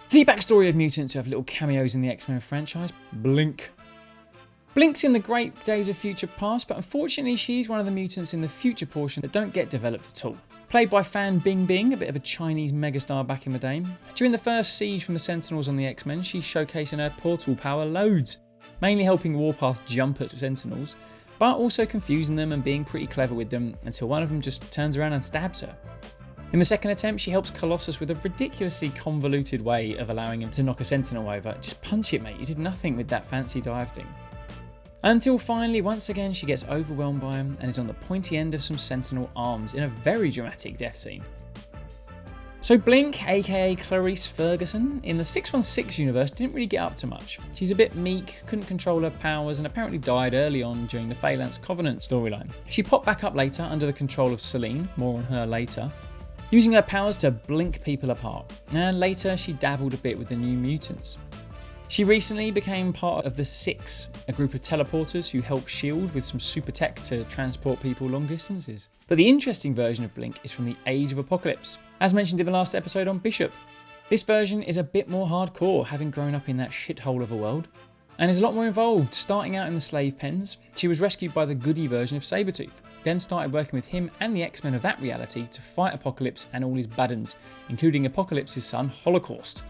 The backstory of mutants who have little cameos in the X-Men franchise, Blink. Blink's in the great days of future past, but unfortunately she's one of the mutants in the future portion that don't get developed at all. Played by fan BingBing, a bit of a Chinese megastar back in the day. During the first siege from the Sentinels on the X-Men, she's showcasing her portal power loads, mainly helping Warpath jump at Sentinels, but also confusing them and being pretty clever with them until one of them just turns around and stabs her. In the second attempt, she helps Colossus with a ridiculously convoluted way of allowing him to knock a Sentinel over. Just punch it, mate, you did nothing with that fancy dive thing. Until finally, once again, she gets overwhelmed by him and is on the pointy end of some Sentinel arms in a very dramatic death scene. So Blink, aka Clarice Ferguson, in the 616 universe didn't really get up to much. She's a bit meek, couldn't control her powers, and apparently died early on during the Phalanx Covenant storyline. She popped back up later under the control of Selene, more on her later, using her powers to blink people apart, and later she dabbled a bit with the New Mutants. She recently became part of the Six, a group of teleporters who help S.H.I.E.L.D. with some super tech to transport people long distances. But the interesting version of Blink is from the Age of Apocalypse, as mentioned in the last episode on Bishop. This version is a bit more hardcore, having grown up in that shithole of a world, and is a lot more involved. Starting out in the slave pens, she was rescued by the goody version of Sabretooth, then started working with him and the X-Men of that reality to fight Apocalypse and all his baddens, including Apocalypse's son Holocaust.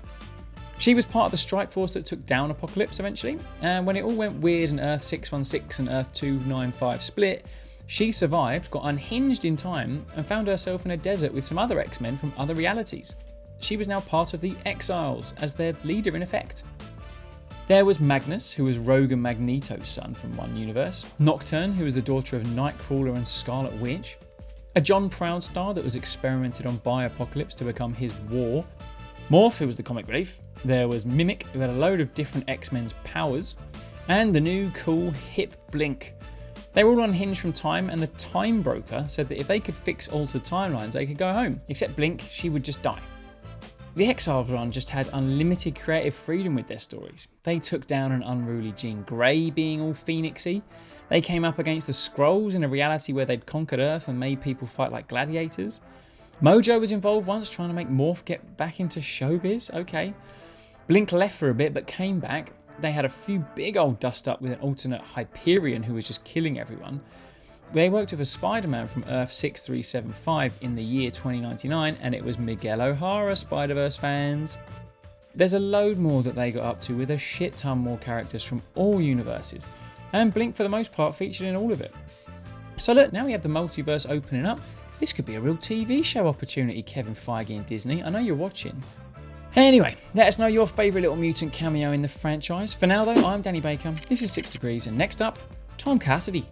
She was part of the strike force that took down Apocalypse eventually, and when it all went weird and Earth 616 and Earth 295 split, she survived, got unhinged in time, and found herself in a desert with some other X-Men from other realities. She was now part of the Exiles, as their leader in effect. There was Magnus, who was Rogue and Magneto's son from one universe, Nocturne, who was the daughter of Nightcrawler and Scarlet Witch, a John Proudstar that was experimented on by Apocalypse to become his War, Morph, who was the comic relief, there was Mimic, who had a load of different X-Men's powers, and the new cool hip Blink. They were all unhinged from time, and the Time Broker said that if they could fix altered timelines they could go home, except Blink, she would just die. The Exiles run just had unlimited creative freedom with their stories. They took down an unruly Jean Grey being all phoenixy, they came up against the Skrulls in a reality where they'd conquered Earth and made people fight like gladiators. Mojo was involved once trying to make Morph get back into showbiz, okay. Blink left for a bit but came back. They had a few big old dust up with an alternate Hyperion who was just killing everyone. They worked with a Spider-Man from Earth 6375 in the year 2099 and it was Miguel O'Hara, Spider-Verse fans. There's a load more that they got up to with a shit ton more characters from all universes, and Blink for the most part featured in all of it. So look, now we have the multiverse opening up. This could be a real TV show opportunity, Kevin Feige and Disney. I know you're watching. Anyway, let us know your favourite little mutant cameo in the franchise. For now though, I'm Danny Baker, this is 6 Degrees, and next up, Tom Cassidy.